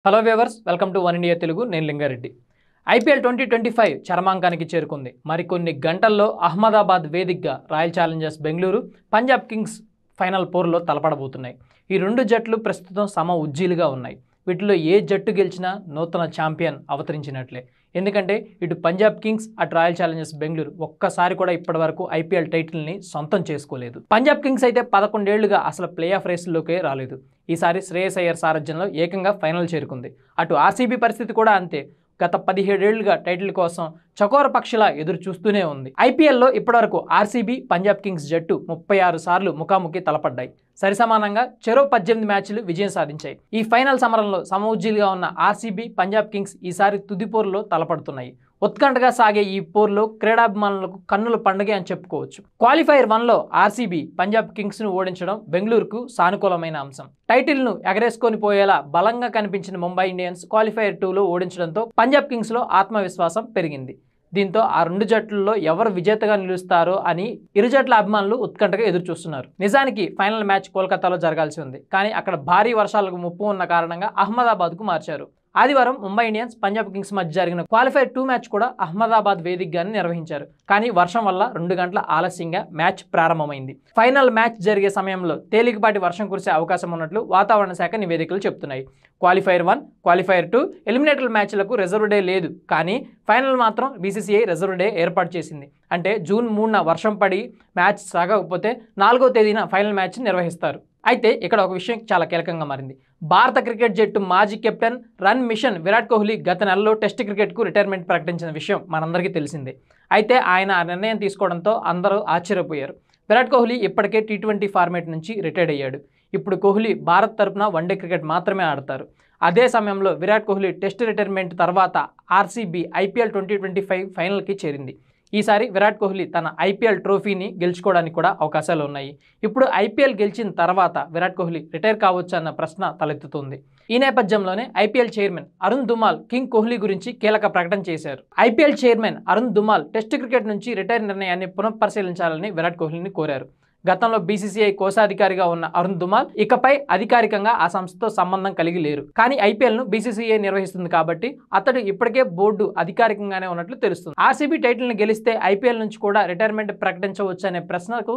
Hello viewers, welcome to one India Telugu. నేను Lingareddy. IPL 2025 చరమాంకానికి చేరుకుంది. మరికొన్ని గంటల్లో అహ్మదాబాద్ వేదికగా Royal Challengers Bengaluru, Punjab Kings final పోర్లో తలపడబోతున్నాయి. ఈ రెండు జట్లు ప్రస్తుతం సమ ఉజ్జీలుగా ఉన్నాయి. వీటిలో ఏ జట్టు గెలిచినా నూతన ఛాంపియన్ అవతరించినట్లే. ఎందుకంటే ఇటు పంజాబ్ కింగ్స్, అటు రాయల్ ఛాలెంజర్స్ బెంగళూరు ఒక్కసారి కూడా ఇప్పటివరకు ఐపీఎల్ టైటిల్ని సొంతం చేసుకోలేదు. పంజాబ్ కింగ్స్ అయితే 11 ఏళ్లుగా అసలు ప్లే ఆఫ్ రేసుల్లోకే రాలేదు. ఈసారి శ్రేయస్ అయ్యర్ సారథ్యంలో ఏకంగా ఫైనల్ చేరుకుంది. అటు ఆర్సీబీ పరిస్థితి కూడా అంతే. గత 17 ఏళ్లుగా టైటిల్ కోసం చకోర పక్షిలా ఎదురు చూస్తూనే ఉంది. ఐపీఎల్లో ఇప్పటివరకు ఆర్సీబీ, పంజాబ్ కింగ్స్ జట్టు 36 సార్లు ముఖాముఖి తలపడ్డాయి. సరిసమానంగా చెరో 18 మ్యాచ్లు విజయం సాధించాయి. ఈ ఫైనల్ సమరంలో సమఉజ్జీలుగా ఉన్న ఆర్సీబీ, పంజాబ్ కింగ్స్ ఈసారి తుది పోరులో తలపడుతున్నాయి. ఉత్కంఠగా సాగే ఈ పోర్లో క్రీడాభిమానులకు కన్నుల పండుగ అని చెప్పుకోవచ్చు. క్వాలిఫైర్ 1లో ఆర్సీబీ పంజాబ్ కింగ్స్ను ఓడించడం బెంగళూరుకు సానుకూలమైన అంశం. టైటిల్ను ఎగరేసుకొని పోయేలా బలంగా కనిపించిన ముంబై ఇండియన్స్ క్వాలిఫైర్ 2లో ఓడించడంతో పంజాబ్ కింగ్స్లో ఆత్మవిశ్వాసం పెరిగింది. దీంతో ఆ రెండు జట్లలో ఎవరు విజేతగా నిలుస్తారో అని ఇరు జట్ల అభిమానులు ఉత్కంఠగా ఎదురుచూస్తున్నారు. నిజానికి ఫైనల్ మ్యాచ్ కోల్కతాలో జరగాల్సి ఉంది. కానీ అక్కడ భారీ వర్షాలకు ముప్పు ఉన్న కారణంగా అహ్మదాబాద్కు మార్చారు. ఆదివారం ముంబై ఇండియన్స్, పంజాబ్ కింగ్స్ మధ్య జరిగిన క్వాలిఫైర్ 2 మ్యాచ్ కూడా అహ్మదాబాద్ వేదికగానే నిర్వహించారు. కానీ వర్షం వల్ల 2 గంటల ఆలస్యంగా మ్యాచ్ ప్రారంభమైంది. ఫైనల్ మ్యాచ్ జరిగే సమయంలో తేలికపాటి వర్షం కురిసే అవకాశం ఉన్నట్లు వాతావరణ శాఖ నివేదికలు చెబుతున్నాయి. క్వాలిఫైర్ 1, క్వాలిఫైర్ 2 ఎలిమినేటర్ మ్యాచ్లకు రిజర్వ్ డే లేదు. కానీ ఫైనల్ మాత్రం బీసీసీఐ రిజర్వ్ డే ఏర్పాటు చేసింది. అంటే జూన్ 3న వర్షం పడి మ్యాచ్ సాగకపోతే 4వ తేదీన ఫైనల్ మ్యాచ్ నిర్వహిస్తారు. అయితే ఇక్కడ ఒక విషయం చాలా కీలకంగా మారింది. భారత క్రికెట్ జట్టు మాజీ captain, run mission Virat Kohli గత నెలలో టెస్ట్ క్రికెట్కు రిటైర్మెంట్ ప్రకటించిన విషయం మనందరికీ తెలిసిందే. అయితే ఆయన ఆ నిర్ణయం తీసుకోవడంతో అందరూ ఆశ్చర్యపోయారు. విరాట్ కోహ్లీ ఇప్పటికే T20 ఫార్మేట్ నుంచి రిటైర్డ్ అయ్యాడు. ఇప్పుడు కోహ్లీ భారత్ తరపున వన్డే క్రికెట్ మాత్రమే ఆడతారు. అదే సమయంలో విరాట్ కోహ్లీ టెస్ట్ రిటైర్మెంట్ తర్వాత ఆర్సీబీ ఐపీఎల్ 2025 ఫైనల్కి చేరింది. ఈసారి విరాట్ కోహ్లీ తన ఐపీఎల్ ట్రోఫీని గెలుచుకోవడానికి కూడా అవకాశాలు ఉన్నాయి. ఇప్పుడు ఐపీఎల్ గెలిచిన తర్వాత విరాట్ కోహ్లీ రిటైర్ కావచ్చు అన్న ప్రశ్న తలెత్తుతుంది. ఈ నేపథ్యంలోనే IPL chairman Arun Dhumal king Kohli గురించి కీలక ప్రకటన చేశారు. IPL chairman Arun Dhumal test cricket నుంచి రిటైర్ నిర్ణయాన్ని పునఃపరిశీలించాలని విరాట్ కోహ్లీని కోరారు. గతంలో బీసీసీఐ కోశాధికారిగా ఉన్న అరుణ్ దుమాల్ ఇకపై అధికారికంగా ఆ సంస్థతో సంబంధం కలిగి లేరు. కానీ ఐపీఎల్ను బీసీసీఐ నిర్వహిస్తుంది కాబట్టి అతడు ఇప్పటికే బోర్డు అధికారికంగానే ఉన్నట్లు తెలుస్తుంది. ఆర్సీబీ టైటిల్ని గెలిస్తే ఐపీఎల్ నుంచి కూడా రిటైర్మెంట్ ప్రకటించవచ్చు అనే ప్రశ్నకు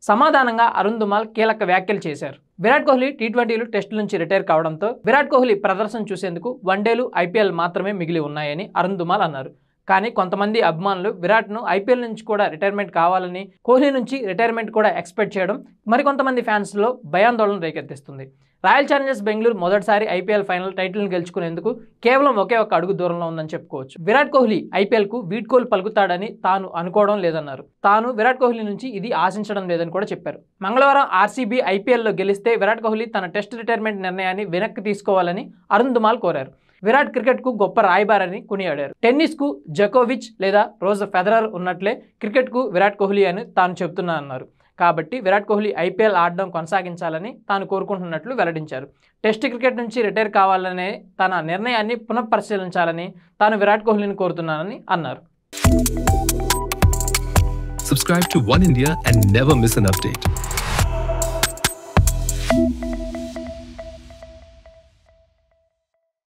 సమాధానంగా అరుణ్ దుమాల్ కీలక వ్యాఖ్యలు చేశారు. విరాట్ కోహ్లీ T20లు, టెస్టుల నుంచి రిటైర్ కావడంతో విరాట్ కోహ్లీ ప్రదర్శన చూసేందుకు వన్డేలు, ఐపీఎల్ మాత్రమే మిగిలి ఉన్నాయని అరుణ్ దుమాల్ అన్నారు. కానీ కొంతమంది అభిమానులు విరాట్ను ఐపీఎల్ నుంచి కూడా రిటైర్మెంట్ కావాలని, కోహ్లీ నుంచి రిటైర్మెంట్ కూడా ఎక్స్పెక్ట్ చేయడం మరికొంతమంది ఫ్యాన్స్లో భయాందోళన రేకెత్తిస్తుంది. రాయల్ ఛాలెంజర్స్ బెంగళూరు మొదటిసారి ఐపీఎల్ ఫైనల్ టైటిల్ని గెలుచుకునేందుకు కేవలం ఒకే ఒక అడుగు దూరంలో ఉందని చెప్పుకోవచ్చు. విరాట్ కోహ్లీ ఐపీఎల్కు వీడ్కోలు పలుకుతాడని తాను అనుకోవడం లేదన్నారు. తాను విరాట్ కోహ్లీ నుంచి ఇది ఆశించడం లేదని కూడా చెప్పారు. మంగళవారం ఆర్సీబీ ఐపీఎల్లో గెలిస్తే విరాట్ కోహ్లీ తన టెస్ట్ రిటైర్మెంట్ నిర్ణయాన్ని వెనక్కి తీసుకోవాలని అరుణ్ దుమాల్ కోరారు. విరాట్ క్రికెట్కు గొప్ప రాయబారని కొనియాడారు. టెన్నిస్కు జకోవిచ్ లేదా రోజర్ ఫెదరర్ ఉన్నట్లే క్రికెట్కు విరాట్ కోహ్లీ అని తాను చెబుతున్నానన్నారు. కాబట్టి విరాట్ కోహ్లీ ఐపీఎల్ ఆడడం కొనసాగించాలని తాను కోరుకుంటున్నట్లు వెల్లడించారు. టెస్ట్ క్రికెట్ నుంచి రిటైర్ కావాలనే తన నిర్ణయాన్ని పునఃపరిశీలించాలని తాను విరాట్ కోహ్లీని కోరుతున్నానని అన్నారు. Subscribe to One India and never miss an update.